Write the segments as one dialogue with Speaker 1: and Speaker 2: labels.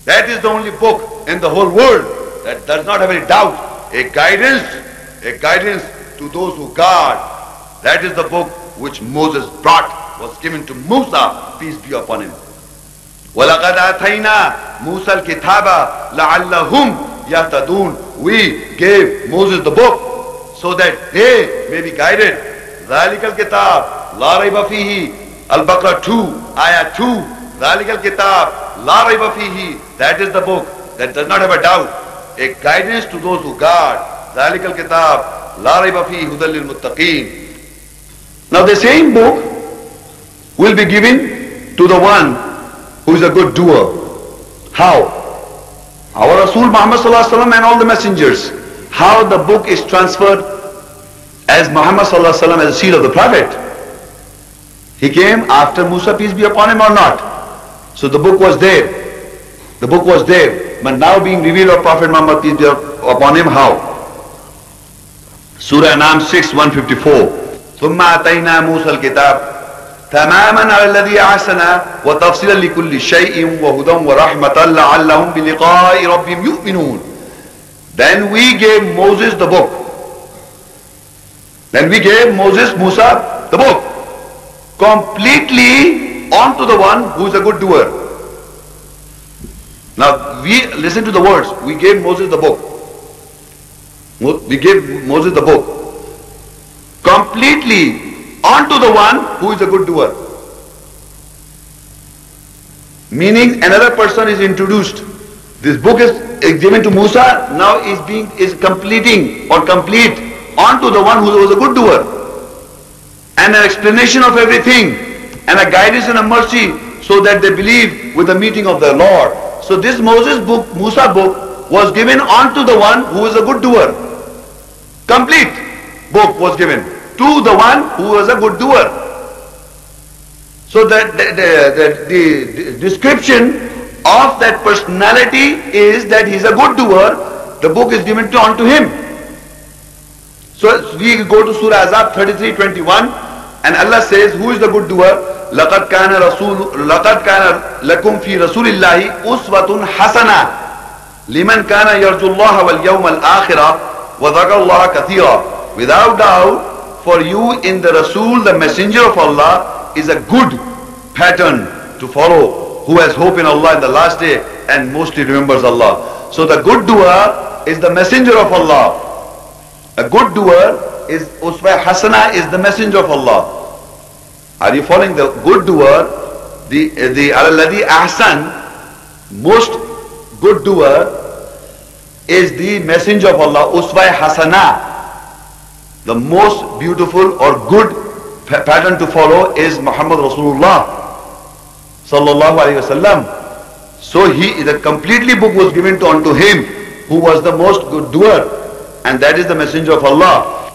Speaker 1: That is the only book in the whole world that does not have any doubt. A guidance to those who guard. That is the book which Moses brought, was given to Musa, peace be upon him. وَلَقَدْ آتَيْنَا مُوسَى الْكِتَابَ لَعَلَّهُمْ يَهْتَدُونَ. We gave Moses the book so that they may be guided. ذَلِكَ الْكِتَابِ لَا رَيْبَ فِيهِ. Al-Baqarah 2, Ayah 2. ذَلِكَ الْكِتَابِ لَا رَيْبَ فِيهِ. That is the book that does not have a doubt. A guidance to those who guard. ذَلِكَ الْكِتَابِ لَا رَيْبَ فِيهِ هُدًى لِلْمُتَّقِينَ. Now the same book will be given to the one who is a good doer. How? Our Rasul Muhammad Sallallahu Alaihi Wasallam and all the messengers. How the book is transferred as Muhammad Sallallahu Alaihi Wasallam as the seed of the Prophet. He came after Musa, peace be upon him, or not? So the book was there. The book was there. But now being revealed of Prophet Muhammad, peace be upon him, how? Surah Anam 6, 154. ثم آتينا موسى الكتاب تماما على الذي أحسن وتفصيلا لكل شيء وهدى ورحمة لعلهم بلقاء ربهم يؤمنون. Then we gave Moses the book. Then we gave Musa the book completely onto the one who is a good doer. Now we listen to the words. We gave Moses the book. We gave Moses the book completely onto the one who is a good doer. Meaning another person is introduced. This book is given to Musa, now is completing or complete onto the one who was a good doer. And an explanation of everything, and a guidance and a mercy, so that they believe with the meeting of their Lord. So this Moses book, Musa book, was given onto the one who is a good doer. Complete book was given to the one who was a good doer. So that the description of that personality is that he is a good doer. The book is given onto him. So we go to Surah Azab 33:21, and Allah says, who is the good doer? لَقَدْ كَانَ لَكُمْ فِي رَسُولِ اللَّهِ أُسْوَةٌ حَسَنَةٌ لِمَنْ كَانَ يَرْجُو اللَّهَ وَالْيَوْمَ الْآخِرَةَ وَذَكَرَ اللَّهَ كَثِيرًا. Without doubt, for you in the Rasul, the messenger of Allah, is a good pattern to follow, who has hope in Allah in the last day and mostly remembers Allah. So the good doer is the messenger of Allah. A good doer is Uswa Hasana, is the messenger of Allah. Are you following? The good doer, the Alladhi Ahsan, most good doer is the messenger of Allah, Uswa Hasana. The most beautiful or good pattern to follow is Muhammad Rasulullah Sallallahu Alaihi Wasallam. So the completely book was given unto him who was the most good doer, and that is the messenger of Allah.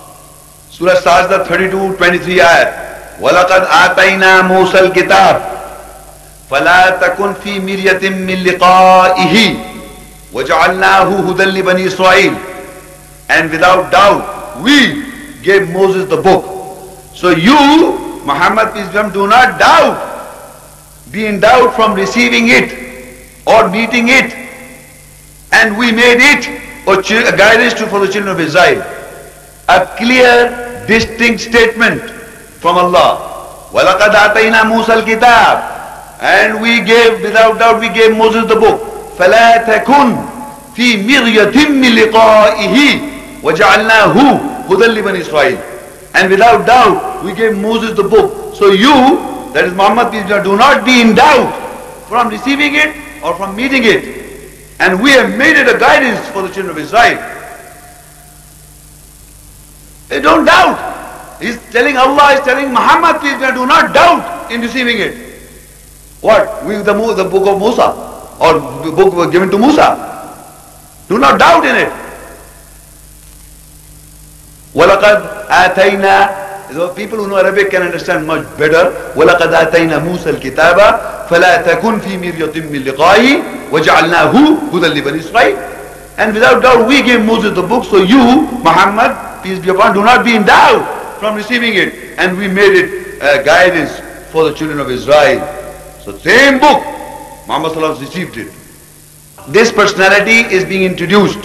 Speaker 1: Surah Sajda 32:23 ayat. وَلَقَدْ آتَيْنَا مُوسَى الْكِتَابِ فَلَا تَكُنْ فِي مِرْيَةٍ مِّن لِقَائِهِ وَجَعَلْنَاهُ هُدًى لِبَنِي إِسْرَائِيلَ. And without doubt, we gave Moses the book. So you, Muhammad peace be upon him, do not be in doubt from receiving it or meeting it. And we made it a guidance for the children of Israel. A clear, distinct statement from Allah. وَلَقَدْ آتَيْنَا مُوسَى الْكِتَابِ. And we gave, without doubt, we gave Moses the book. فَلَا تَكُنْ فِي مِرْيَةٍ مِّن لِقَائِهِ وَجَعَلْنَاهُ هُدًى لِبَنِي إِسْرَائِيلَ. And without doubt, we gave Moses the book. So you, that is Muhammad peace be upon him, do not be in doubt from receiving it or from meeting it. And we have made it a guidance for the children of Israel. They don't doubt. Allah is telling Muhammad peace be upon him, do not doubt in receiving it. What? The book of Musa, or the book was given to Musa. Do not doubt in it. وَلَقَدْ آتَيْنَا. So people who know Arabic can understand much better. وَلَقَدْ آتَيْنَا مُوسَى الْكِتَابَ فَلَا تَكُنْ فِي مِرْيَةٍ مِّن لِقَائِهِ وَجَعَلْنَاهُ هُدًى لِبَنِي إِسْرَائِيلَ. And without doubt we gave Moses the book, so you, Muhammad, peace be upon him, do not be in doubt from receiving it. And we made it guidance for the children of Israel. So same book, Muhammad Sallallahu Alaihi Wasallam received it. this personality is being introduced.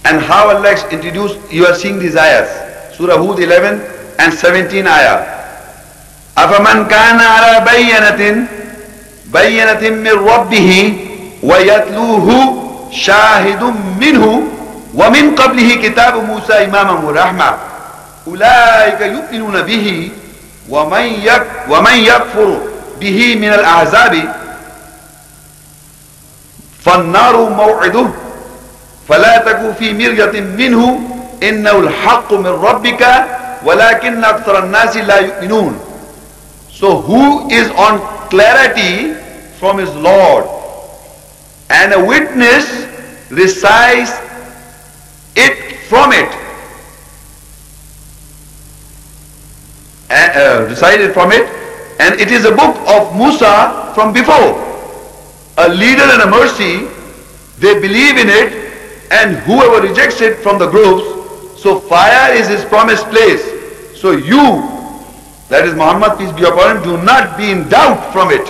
Speaker 1: And how Allah is introduced, you are seeing these ayahs. Surah Hud 11 and 17 ayah. أَفَمَنْ كَانَ عَلَى بَيِّنَةٍ مِّن رَبِّهِ وَيَتْلُوهُ شَاهِدٌ مِّنْهُ وَمِنْ قَبْلِهِ كِتَابُ مُوسَى إِمَامًا وَرَحْمَةً أُولَٰئِكَ يُؤْمِنُونَ بِهِ وَمَنْ يَكْفُرُ بِهِ مِنَ الْأَحْزَابِ فَالنَّارُ مَوْعِدُهُ فَلَا تَكُ فِي مِرْيَةٍ مِّنْهُ إِنَّهُ الْحَقُّ مِنْ رَبِّكَ وَلَكِنَّ أَكْثَرَ النَّاسِ لَا يُؤْمِنُونَ. So who is on clarity from his Lord, and a witness recites it from it, and it is a book of Musa from before, a leader and a mercy. They believe in it, and whoever rejects it from the groups, so fire is his promised place. So you, that is Muhammad, peace be upon him, do not be in doubt from it.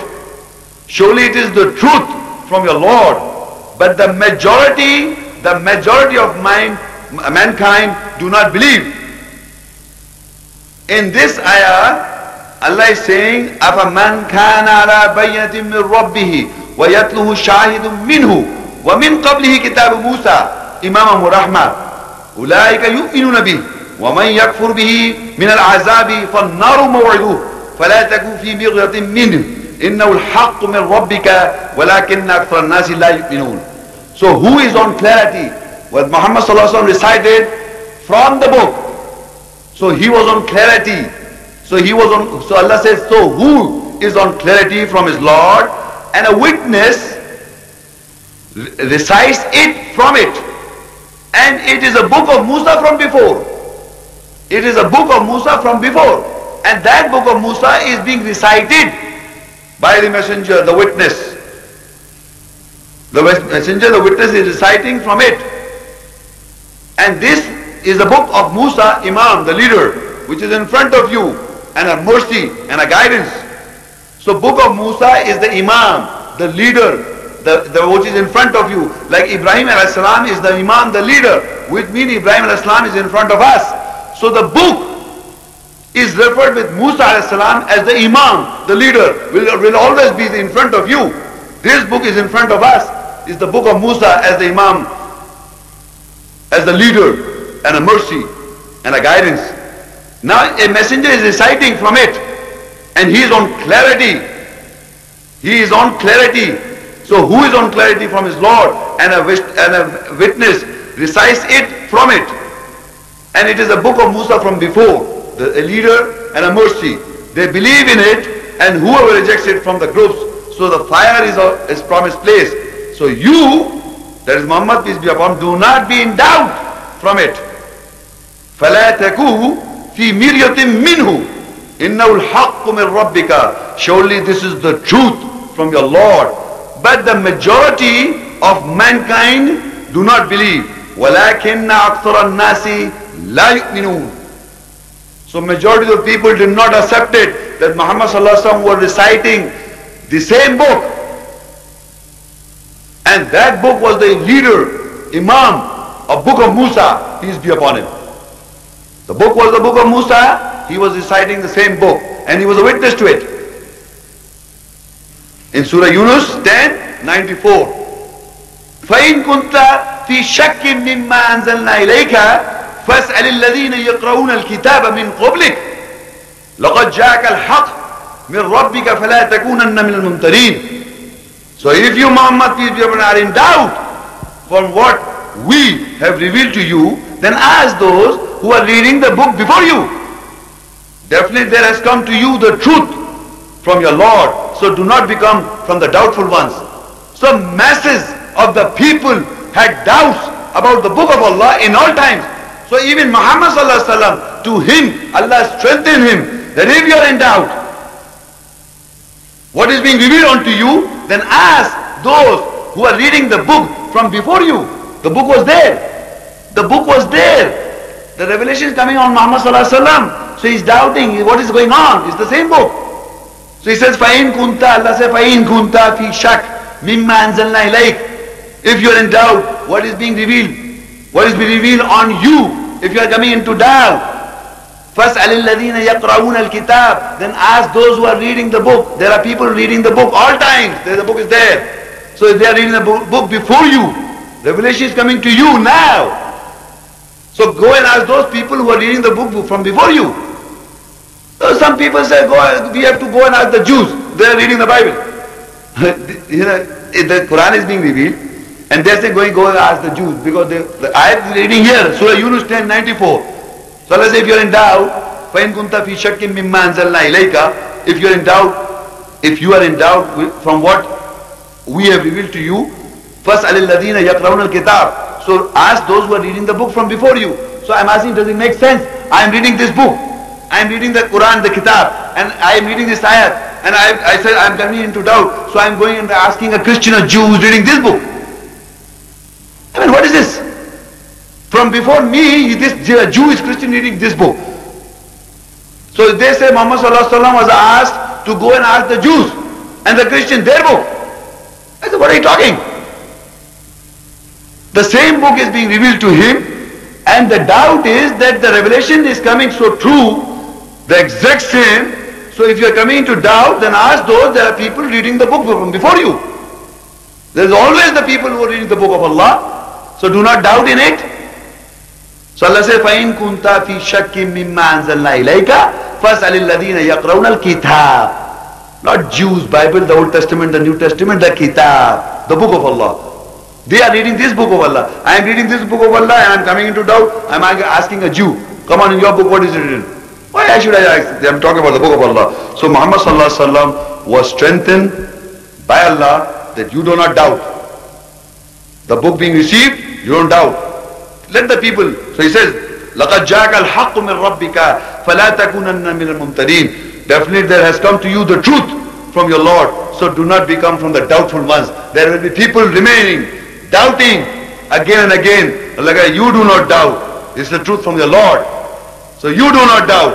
Speaker 1: Surely it is the truth from your Lord. But the majority of mankind do not believe. In this ayah, Allah is saying, أَفَمَنْ كَانَ عَلَى بَيِّنَةٍ مِّن رَبِّهِ وَيَتْلُوهُ شَاهِدٌ مِّنْهُ وَمِنْ قَبْلِهِ كِتَابُ مُوسَى إِمَامًا وَرَحْمَةً أُولَٰئِكَ يُؤْمِنُونَ بِهِ وَمَنْ يَكْفُرْ بِهِ مِنَ الْعَذَابِ فَالنَّارُ مَوْعِدُهُ فَلَا تَكُ فِي مِرْيَةٍ مِّنْهُ إِنَّهُ الْحَقُّ مِنْ رَبِّكَ وَلَكِنَّ أَكْثَرَ النَّاسِ لَا يُؤْمِنُونَ. So who is on clarity? What Muhammad sallallahu alaihi wasallam recited from the book. So he was on clarity. So Allah says, so who is on clarity from his Lord, and a witness recites it from it. And it is a book of Musa from before. It is a book of Musa from before. And that book of Musa is being recited by the messenger, the witness. The messenger, the witness is reciting from it. And this is the book of Musa, Imam, the leader, which is in front of you, and a mercy and a guidance. So book of Musa is the Imam, the leader, the which is in front of you. Like Ibrahim a.s. is the Imam, the leader, which means Ibrahim a.s. is in front of us. So the book is referred with Musa a.s. as the Imam, the leader, will always be in front of you. This book is in front of us, is the book of Musa as the Imam, as the leader, and a mercy and a guidance. Now a messenger is reciting from it, and he is on clarity. He is on clarity. So who is on clarity from his Lord, and a witness recites it from it. And it is a book of Musa from before, a leader and a mercy. They believe in it, and whoever rejects it from the groups, so the fire is his promised place. So you, that is Muhammad, peace be upon him, do not be in doubt from it. فَلَا تَكُوا فِي مِرْيَةٍ مِّنْهُ إِنَّهُ الْحَقُّ مِنْ رَبِّكَ. Surely this is the truth from your Lord. But the majority of mankind do not believe. وَلَكِنَّ أَكْثَرَ النَّاسِ لَا يُؤْمِنُونَ. So majority of people did not accept it, that Muhammad sallallahu alaihi wasallam was reciting the same book. And that book was the leader, Imam, of book of Musa, peace be upon him. The book was the book of Musa, he was reciting the same book, and he was a witness to it. In Surah Yunus 10:94, فَإِن كُنْتَ فِي شَكٍّ مِّمَّا أَنزَلْنَا إِلَيْكَ فَاسْأَلِ الَّذِينَ يَقْرَؤُونَ الْكِتَابَ مِنْ قَبْلِكَ لَقَدْ جَاءَكَ الْحَقُّ مِنْ رَبِّكَ فَلَا تَكُونَنَّ مِنَ الْمُمْتَرِينَ. So if you, Muhammad, peace be upon him, are in doubt from what we have revealed to you, then ask those who are reading the book before you. Definitely there has come to you the truth from your Lord. So do not become from the doubtful ones. So masses of the people had doubts about the book of Allah in all times. So even Muhammad sallallahu alaihi wasallam, to him Allah strengthened him, that if you are in doubt what is being revealed unto you, then ask those who are reading the book from before you. The book was there. The book was there. The revelation is coming on Muhammad sallallahu alaihi wasallam. So he's doubting what is going on. It's the same book. So he says, فَإِن كُنْتَ, Allah says, فَإِن كُنْتَ فِي شَكٍّ مِمَّا أَنزَلْنَا إِلَيْكَ. If you are in doubt, what is being revealed? What is being revealed on you? If you are coming into doubt, فَاسْأَلِ الَّذِينَ يَقْرَؤُونَ الْكِتَابِ, then ask those who are reading the book. There are people reading the book all times. The book is there. So if they are reading the book before you, revelation is coming to you now. So go and ask those people who are reading the book from before you. So some people say, we have to go and ask the Jews. They are reading the Bible. The Quran is being revealed, and they say, go and ask the Jews, because the ayat is reading here, Surah Yunus 10:94. So let's say if you are in doubt, فَإِن كُنْتَ فِي شَكٍّ مِمَّا أَنزَلْنَا إِلَيْكَ, if you are in doubt from what we have revealed to you, فَاسْأَلِ الَّذِينَ يَقْرَؤُونَ الْكِتَابِ, so ask those who are reading the book from before you. So I'm asking, does it make sense? I am reading this book, I am reading the Quran, the Kitab, and I am reading this ayat, and I said I am coming into doubt, so I am going and asking a Christian or Jew who is reading this book. I mean, what is this? From before me, this Jew is Christian reading this book. So they say Muhammad Sallallahu Alaihi Wasallam was asked to go and ask the Jews and the Christians their book. I said, what are you talking? The same book is being revealed to him, and the doubt is that the revelation is coming so true, the exact same. So if you are coming into doubt, then ask those, there are people reading the book from before you. There is always the people who are reading the book of Allah. So do not doubt in it. So Allah says, فَإِن كُنْتَ فِي شَكٍّ مِمَّا أَنزَلْنَا إِلَيْكَ فَاسْأَلِ الَّذِينَ يَقْرَؤُونَ الْكِتَابِ. Not Jews, Bible, the Old Testament, the New Testament, the Kitab, the book of Allah. They are reading this book of Allah. I am reading this book of Allah and I am coming into doubt. I am asking a Jew, come on, in your book, what is written? Why should I ask? I am talking about the book of Allah. So Muhammad Sallallahu Alaihi Wasallam was strengthened by Allah that you do not doubt. The book being received, you don't doubt. Let the people, so he says, لَقَدْ جَاءَكَ الْحَقُّ مِنْ رَبِّكَ فَلَا تَكُونَنَّ مِنَ الْمُمْتَرِينَ. Definitely there has come to you the truth from your Lord. So do not become from the doubtful ones. There will be people remaining, doubting again and again. Like, you do not doubt. It's the truth from your Lord. So you do not doubt.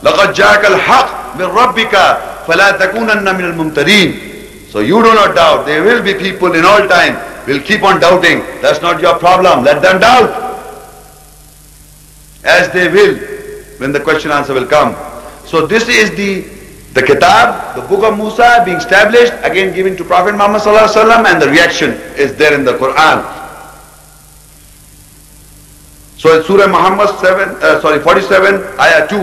Speaker 1: لَقَدْ جَاءَكَ الْحَقُّ مِنْ رَبِّكَ فَلَا تَكُونَنَّ مِنَ الْمُمْتَرِينَ. So you do not doubt. There will be people in all time will keep on doubting. That's not your problem. Let them doubt. As they will, when the question answer will come. So this is the Kitab, the book of Musa being established, again given to Prophet Muhammad Sallallahu Alaihi Wasallam, and the reaction is there in the Quran. So in Surah Muhammad 47, Ayah 2,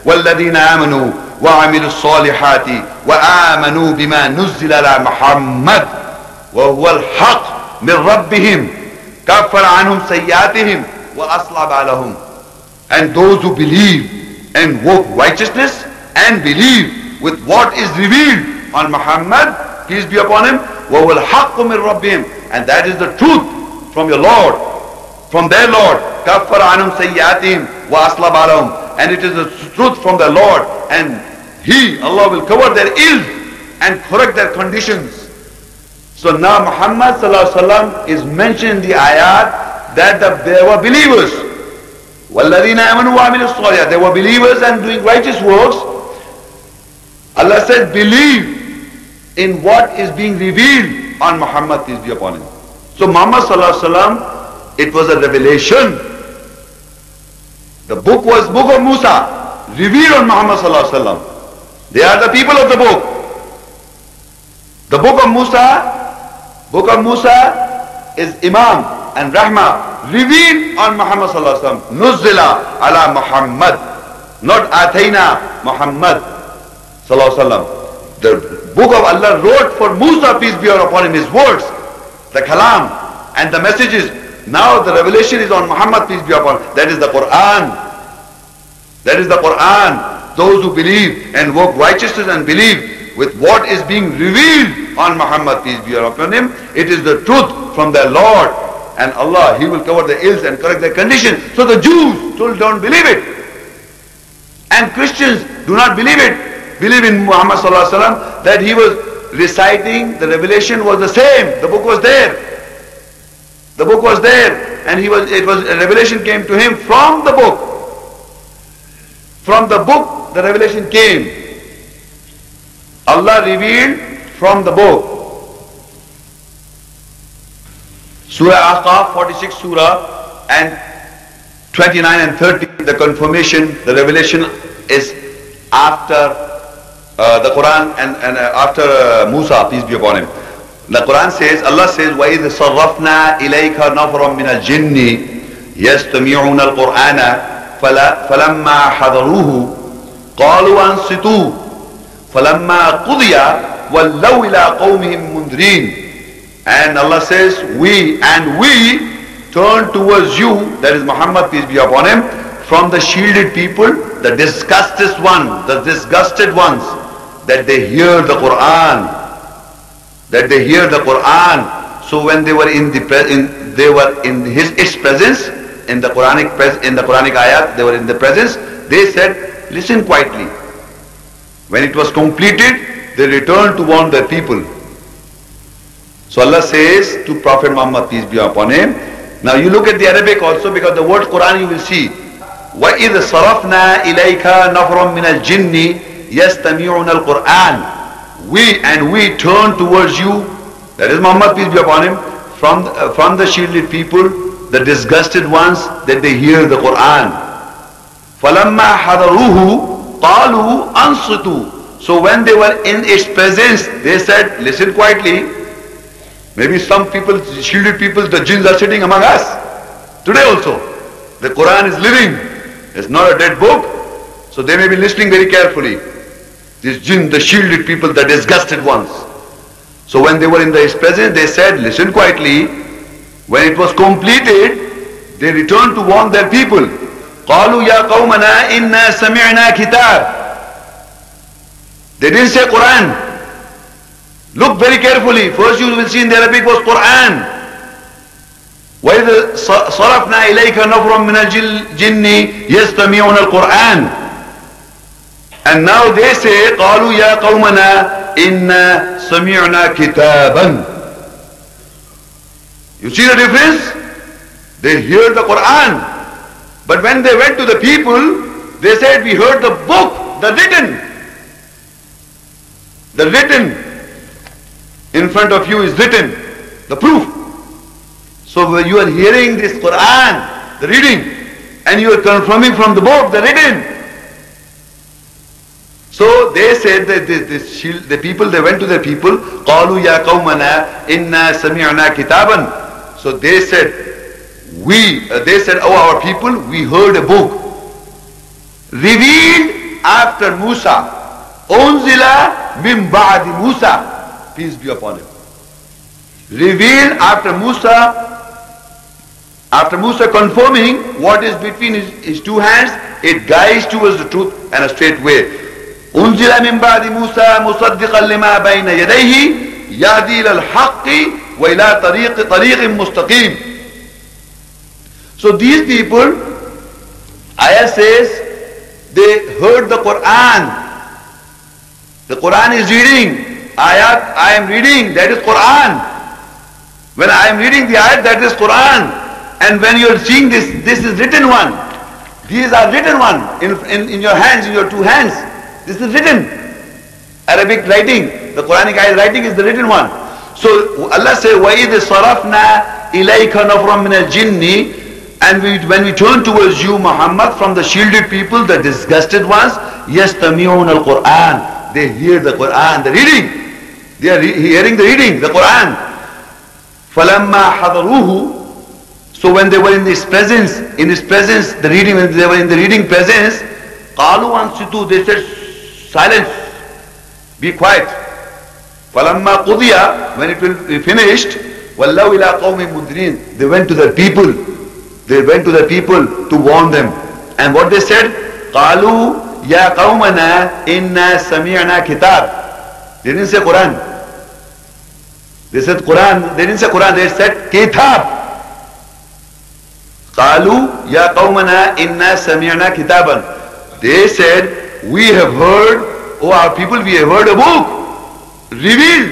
Speaker 1: وَالَّذِينَ آمَنُوا وَعَمِلُوا الصَّالِحَاتِ وَآمَنُوا بِمَا نُزِّلَ عَلَى مُحَمَّدٍ وَهُوَ الْحَقُّ مِنْ رَبِّهِمْ كَفَّرَ عَنْهُمْ سَيِّئَاتِهِمْ وَأَصْلَحَ بَالَهُمْ. And those who believe and work righteousness and believe with what is revealed on Muhammad, peace be upon him, وَهُوَ الْحَقُّ مِنْ رَبِّهِمْ, and that is the truth from your Lord, from their Lord. كَفَّرَ عَنْهُمْ سَيِّئَاتِهِمْ وَأَصْلَحَ بَالَهُمْ. And it is the truth from their Lord, and He, Allah, will cover their ills and correct their conditions. So now Muhammad Sallallahu Alaihi Wasallam is mentioned in the ayat that there were believers. وَالَّذِينَ آمَنُوا وَعَمِلُوا الصَّالِحَاتِ. They were believers and doing righteous works. Allah said, believe in what is being revealed on Muhammad, peace be upon him. So Muhammad Sallallahu Alaihi Wasallam, it was a revelation. The book was book of Musa, revealed on Muhammad Sallallahu Alaihi Wasallam. They are the people of the book. The book of Musa is Imam and Rahmah, revealed on Muhammad Sallallahu Alaihi Wasallam. Nuzzila ala Muhammad, not Atayna Muhammad Sallallahu Alaihi Wasallam. The book of Allah wrote for Musa, peace be upon him, his words, the kalam and the messages. Now the revelation is on Muhammad, peace be upon him. That is the Quran. That is the Quran. Those who believe and work righteousness and believe with what is being revealed on Muhammad, peace be upon him, it is the truth from their Lord. And Allah, He will cover the ills and correct their condition. So the Jews still don't believe it. And Christians do not believe it. Believe in Muhammad Sallallahu Alaihi Wasallam, that he was reciting, the revelation was the same. The book was there. The book was there. And revelation came to him from the book. From the book, the revelation came. Allah revealed from the book. Surah Ahqaf, 46 surah, and 29 and 30, the confirmation, the revelation is after the Quran and after Musa, peace be upon him. The Quran says, Allah says, وَإِذْ صَرَّفْنَا إِلَيْكَ نَفْرًا مِنَ الْجِنِّ يَسْتَمِعُونَ الْقُرْآنَ فَلَمَّا حَضَرُوهُ قَالُوا أَنصِتُوا فَلَمَّا قُضِيَ وَلَّوْا إِلَىٰ قَوْمِهِمْ مُنذِرِينَ. And Allah says, we turn towards you, that is Muhammad, peace be upon him, from the shielded people, the disgusted ones, that they hear the Quran. That they hear the Quran. So when they were in its presence, in the Quranic ayat, they were in the presence, they said, listen quietly. When it was completed, they returned to warn their people. So Allah says to Prophet Muhammad, peace be upon him. Now you look at the Arabic also, because the word Quran you will see. وَإِذْ صَرَفْنَا إِلَيْكَ نَفْرًا مِنَ الْجِنِّ يَسْتَمِعُونَ الْقُرْآنَ. We turn towards you, that is Muhammad, peace be upon him, from the shielded people, the disgusted ones, that they hear the Quran. فَلَمَّا حَضَرُوهُ قَالُوا أَنصِتُوا. So when they were in its presence, they said, listen quietly. Maybe some people, shielded people, the jinns are sitting among us. Today also. The Quran is living. It's not a dead book. So they may be listening very carefully. These jinn, the shielded people, the disgusted ones. So when they were in his presence, they said, listen quietly. When it was completed, they returned to warn their people. قَالُوا يَا قَوْمَنَا إِنَّا سَمِعْنَا كِتَابٍ. They didn't say Quran. Look very carefully. First you will see in the Arabic was Quran. وَإِذْ صَرَفْنَا إِلَيْكَ نَفْرًا مِنَ الْجِنِّ يَسْتَمِعُونَ الْقُرْآنَ. And now they say, قَالُوا يَا قَوْمَنَا إِنَّا سَمِعْنَا كِتَابًا. You see the difference? They hear the Quran. But when they went to the people, they said, we heard the book, the written. The written. In front of you is written, the proof. So when you are hearing this Quran, the reading, and you are confirming from the book, the written. So they said that the people, they went to their people, قَالُوا يَا قَوْمَنَا إِنَّا سَمِعْنَا كِتَابًا. So they said, oh our people, we heard a book revealed after Musa. أُنزِلَ مِن بَعْدِ Musa. Peace be upon him. Revealed after Musa confirming what is between his two hands, it guides towards the truth and a straight way. أنزل من بعد موسى مصدقا لما بين يديه يهدي إلى الحق وإلى طريق مستقيم. So these people, ayah says, they heard the Quran. The Quran is reading. Ayat, I am reading, that is Quran. When I am reading the ayat, that is Quran. And when you are seeing this is written one. These are written one in your hands, in your two hands. This is written. Arabic writing. The Quranic ayat writing is the written one. So Allah says, وَإِذْ صَرَفْنَا إِلَيْكَ نَفْرًا مِنَ الْجِنِّ. And when we turn towards you, Muhammad, from the shielded people, the disgusted ones, يَسْتَمِعُونَ الْقُرْآنِ. They hear the Quran, the reading. They are hearing the reading, the Quran. فَلَمَّا حَضَرُوهُ. So when they were in his presence, the reading, when they were in the reading presence, قَالُوا أَنصِتُوا. They said, silence, be quiet. فَلَمَّا قُضِيَ. When it will be finished, وَلَّوْا إِلَىٰ قَوْمٍ مُنذِرِينَ. They went to their people. They went to the people to warn them. And what they said? قَالُوا يَا قَوْمَنَا إِنَّا سَمِعْنَا كِتَابٍ. They didn't say Quran. They said Quran. They didn't say Quran. They said Kitab. قَالُوا يَا قَوْمَنَا إِنَّا سَمِعْنَا كِتَابًا. They said, we have heard, oh our people, we have heard a book revealed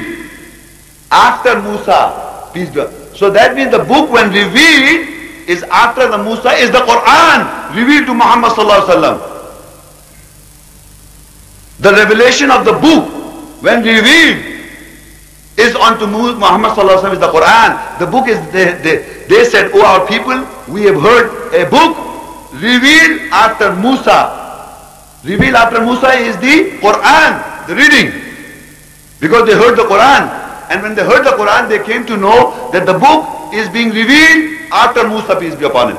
Speaker 1: after Musa. Peace be. So that means the book when revealed is after the Musa is the Quran revealed to Muhammad sallallahu alaihi wasallam. The revelation of the book when revealed is unto Muhammad sallallahu alaihi wasallam is the Quran. The book is, they said, oh our people, we have heard a book revealed after Musa. Revealed after Musa is the Quran, the reading. Because they heard the Quran. And when they heard the Quran, they came to know that the book is being revealed after Musa, peace be upon him.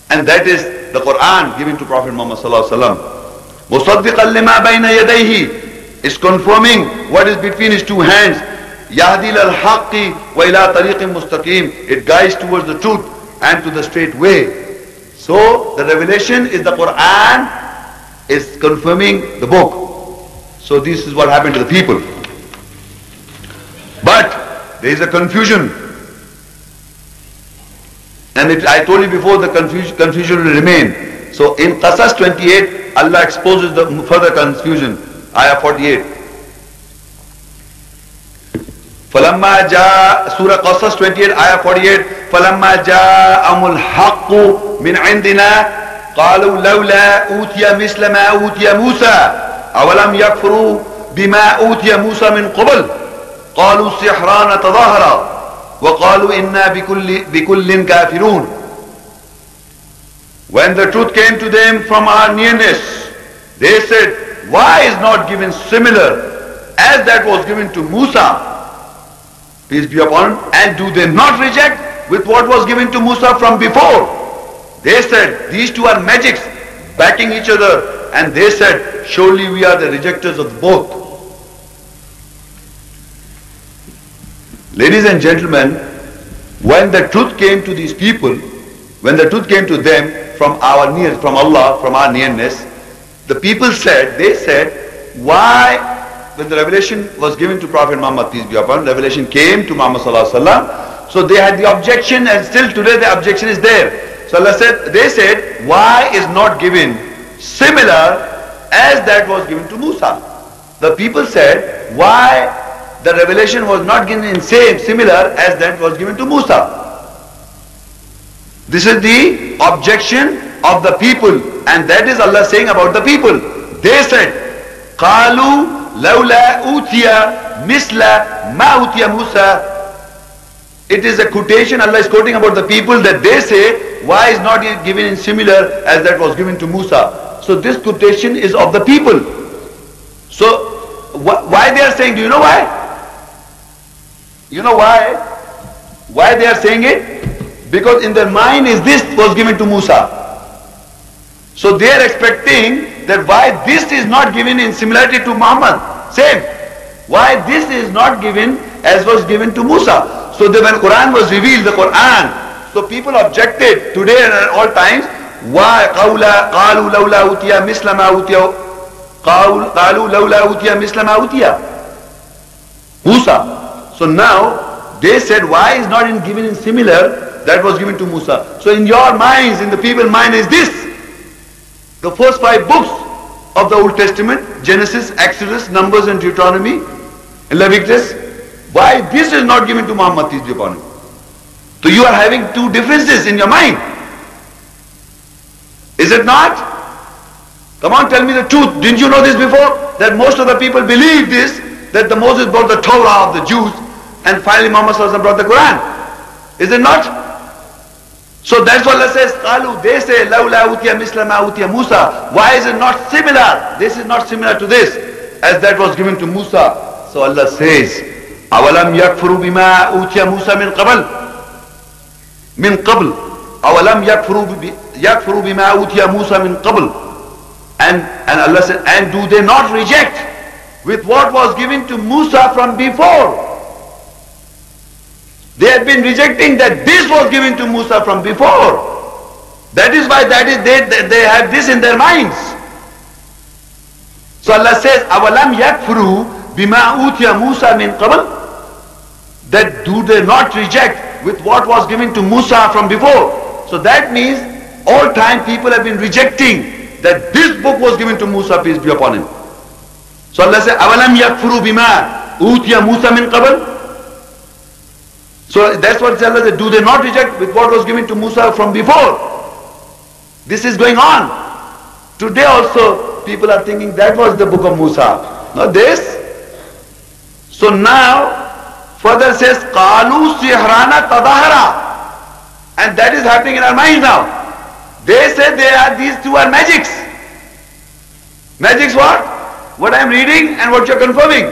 Speaker 1: And that is the Quran given to Prophet Muhammad sallallahu alaihi wasallam. مُصَدِّقًا لِمَا بَيْنَ يَدَيْهِ is confirming what is between his two hands. يَهْدِي لَلْحَقِّ وَإِلَىٰ طَرِيقٍ مُسْتَقِيمٍ. It guides towards the truth and to the straight way. So the revelation is the Quran is confirming the book. So this is what happened to the people. But there is a confusion. And I told you before, the confusion will remain. So in Qasas 28, Allah exposes the further confusion. Ayah 48. فَلَمَّا جَاءَ Surah Qasas 28, Ayah 48. فَلَمَّا جَاءَهُمُ الْحَقُّ مِنْ عِنْدِنَا قَالُوا لَوْلَا أُوتِيَ مِثْلَ مَا أُوتِيَ مُوسَى أَوَلَمْ يَكْفُرُوا بِمَا أُوتِيَ مُوسَى مِنْ قَبْلُ قَالُوا السِّحْرَانَ تَظَاهَرَا وَقَالُوا إِنَّا بِكُلٍّ كَافِرُونَ. When the truth came to them from our nearness, they said, why is not given similar as that was given to Musa? Peace be upon him. And do they not reject with what was given to Musa from before? They said, these two are magics, backing each other. And they said, surely we are the rejectors of both. Ladies and gentlemen, when the truth came to these people, when the truth came to them from Allah, from our nearness, the people said, they said, why, when the revelation was given to Prophet Muhammad, peace be upon him, revelation came to Muhammad sallallahu alaihi wasallam, so they had the objection, and still today the objection is there. So Allah said, they said, why is not given similar as that was given to Musa? The people said, why the revelation was not given in similar as that was given to Musa? This is the objection of the people, and that is Allah saying about the people. They said, قَالُوا لَوْلَا أُوتِيَ مِثْلَ مَا أُوتِيَ مُوسَى. It is a quotation, Allah is quoting about the people, that they say, why is not given in similar as that was given to Musa? So this quotation is of the people. So why they are saying, do you know why? You know why? Why they are saying it? Because in their mind is this was given to Musa. So they are expecting that why this is not given in similarity to Muhammad. Same. Why this is not given as was given to Musa. So when Quran was revealed, the Quran, so people objected today and at all times, why قالوا لولا أوتي مثل ما أوتي قالوا لولا أوتي مثل ما أوتي Musa. So now they said, why is not given in similar that was given to Musa? So in your minds, in the people's mind is this. The first 5 books of the Old Testament, Genesis, Exodus, Numbers and Deuteronomy, and Leviticus, why this is not given to Muhammad, peace be upon him? So you are having 2 differences in your mind. Is it not? Come on, tell me the truth. Didn't you know this before? That most of the people believe this, that the Moses brought the Torah of the Jews, and finally Muhammad brought the Quran. Is it not? So that's what Allah says, قالوا, they say, لَوْلَا أُوتِيَ مِثْلَ مَا أُوتِيَ مُوسَى. Why is it not similar? This is not similar to this, as that was given to Musa. So Allah says, أَوَلَمْ يَكْفُرُوا بِمَا أُوتِيَ مُوسَى مِنْ قَبْلِ أَوَلَمْ يَكْفُرُوا بِمَا أُوتِيَ مُوسَى مِنْ قَبْلِ. And Allah said, and do they not reject with what was given to Musa from before? They had been rejecting that this was given to Musa from before. That is why they have this in their minds. So Allah says, أَوَلَمْ يَكْفُرُوا بِمَا أُوتِيَ مُوسَى مِنْ قَبْلِ. That do they not reject with what was given to Musa from before? So that means all time people have been rejecting that this book was given to Musa, peace be upon him. So Allah says, أَوَلَمْ يَكْفُرُوا بِمَا أُوتِيَ مُوسَى مِنْ قَبْلِ. So that's what Allah said, do they not reject with what was given to Musa from before? This is going on. Today also people are thinking that was the book of Musa, not this. So now Further says, Qalu sihrana tadahara. And that is happening in our minds now. They say these two are magics. Magics what? What I am reading and what you are confirming.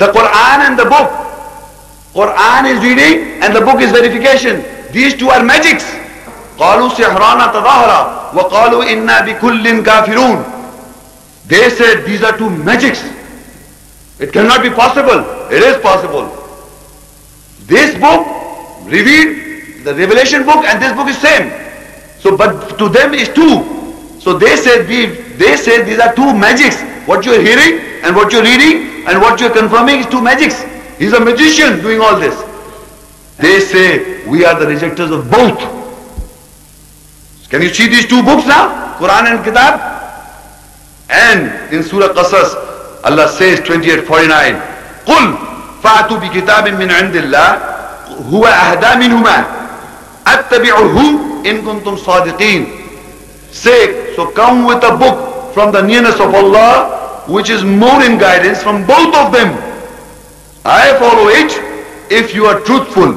Speaker 1: The Quran and the book. Quran is reading and the book is verification. These two are magics. قالوا سحران تظاهرا وقالوا إنا بكل كافرون. They said these are two magics. It cannot be possible. It is possible. This book revealed, the Revelation book and this book is same. So, but to them is two. So they said these are two magics. What you are hearing and what you are reading and what you are confirming is two magics. He's a magician doing all this. They say we are the rejectors of both. Can you see these two books now? Quran and Kitab? And in Surah Qasas, Allah says 28:49, قُلْ فَأْتُوا بِكِتَابٍ مِّنْ عِنْدِ اللَّهِ هُوَ أَهْدَى مِنْهُمَا أَتَّبِعُهُ إِن كُنْتُمْ صَادِقِينَ. Say, so come with a book from the nearness of Allah, which is more in guidance from both of them. I follow it if you are truthful.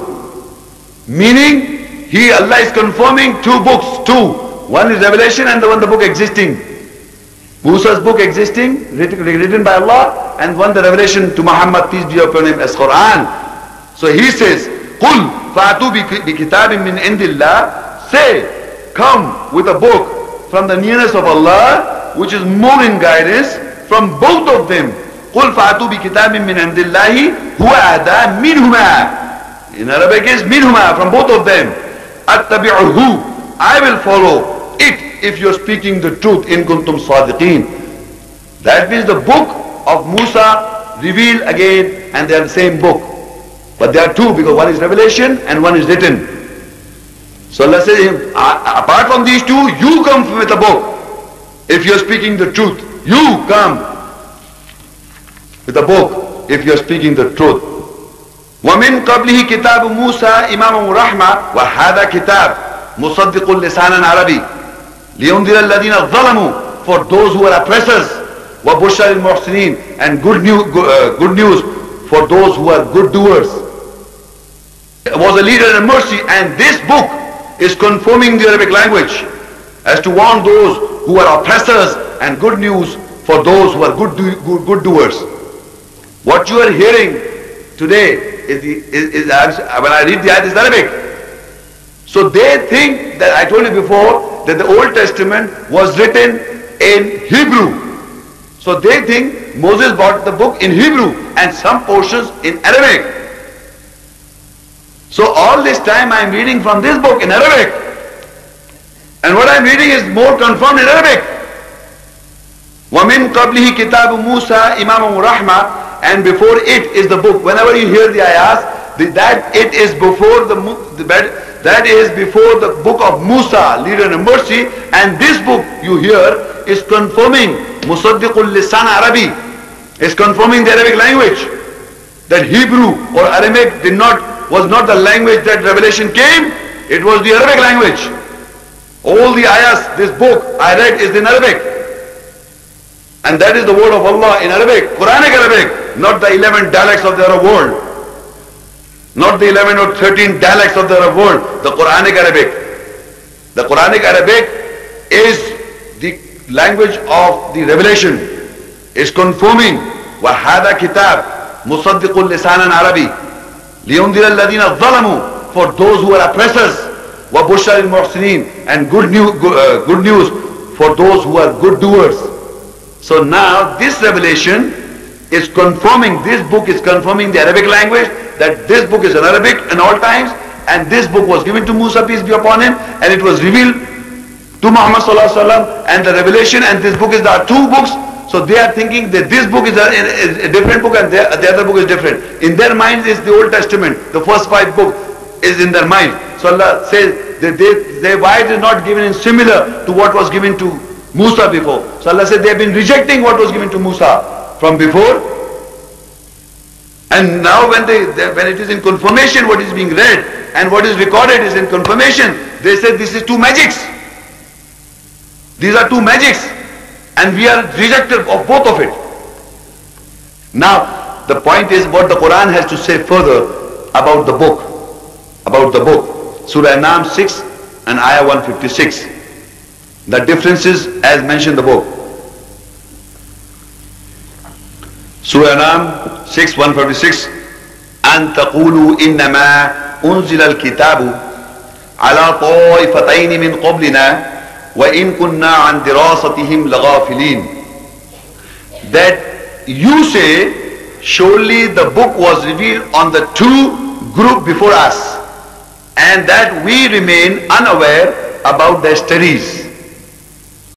Speaker 1: Meaning, Allah is confirming two books, two. One is Revelation and the book existing. Musa's book existing, written by Allah, and one the Revelation to Muhammad, peace be upon him, as Quran. So he says, قُلْ فَأْتُوا بِكِتَابٍ مِّنْ عِنْدِ اللَّهِ. Say, come with a book from the nearness of Allah, which is more in guidance from both of them. قُلْ فَأْتُوا بِكِتَابٍ مِّنْ عِنْدِ اللَّهِ هُوَ أَهْدَى مِنْهُمَا. In Arabic is minhuma, from both of them. أَتَّبِعُهُ. I will follow it if you are speaking the truth. In kuntum sadiqeen. That means the book of Musa revealed again, and they are the same book. But there are two, because one is revelation and one is written. So Allah says, apart from these two, you come with a book. If you are speaking the truth, you come with a book if you are speaking the truth. وَمِن قَبْلِهِ كِتَابُ مُوسَى إِمَامٌ رَحْمَةٌ وَهَذَا كِتَابٌ مُصَدِّقٌ لِسَانًا عَرَبِيًّا لِيُنذِرَ الَّذِينَ ظَلَمُوا. For those who are oppressors. وَبُشْرَى لِلْمُحْسِنِينَ. And good news for those who are good doers. It was a leader in mercy, and this book is confirming the Arabic language as to warn those who are oppressors, and good news for those who are good doers. What you are hearing today is when I read the ayat, is Arabic. So they think that, I told you before, that the Old Testament was written in Hebrew. So they think Moses brought the book in Hebrew and some portions in Arabic. So all this time I am reading from this book in Arabic. And what I am reading is more confirmed in Arabic. وَمِن قَبْلِهِ كِتَابُ مُوسَى إِمَامٌ رَحْمَةٌ. And before it is the book. Whenever you hear the ayahs, that it is before that is before the book of Musa, leader in mercy, and this book you hear is confirming Musaddiqul Lisan Arabi, is confirming the Arabic language. That Hebrew or Aramaic was not the language that revelation came, it was the Arabic language. All the ayahs, this book I read is in Arabic. And that is the word of Allah in Arabic, Quranic Arabic, not the 11 dialects of the Arab world. Not the 11 or 13 dialects of the Arab world, the Quranic Arabic. The Quranic Arabic is the language of the revelation, is confirming وَهَذَا كِتَابٌ مُصَدِّقٌ لِسَانًا عَرَبِيًّا لِيُنذِرَ الَّذِينَ ظَلَمُوا. For those who are oppressors, وَبُشْرَى لِلْمُحْسِنِينَ. And good news for those who are good doers. So now this revelation is confirming, this book is confirming the Arabic language, that this book is in Arabic in all times, and this book was given to Musa, peace be upon him, and it was revealed to Muhammad sallallahu alaihi wasallam, and the revelation and this book is, there are two books. So they are thinking that this book is a different book and the other book is different. In their minds is the Old Testament, the first 5 books is in their mind. So Allah says that why it is not given in similar to what was given to Musa before. So Allah said they have been rejecting what was given to Musa from before. And now when it is in confirmation, what is being read and what is recorded is in confirmation, they said this is two magics. These are two magics. And we are rejected of both of it. Now, The point is what the Quran has to say further about the book. About the book. Surah An-Nam 6 and Ayah 156. The differences as mentioned in the book. Surah An-Nam 6, 156. أن تقولوا إنما أنزل الكتاب على طائفتين من قبلنا وإن كنا عن دراستهم لغافلين. That you say, surely the book was revealed on the two group before us, and that we remain unaware about their studies.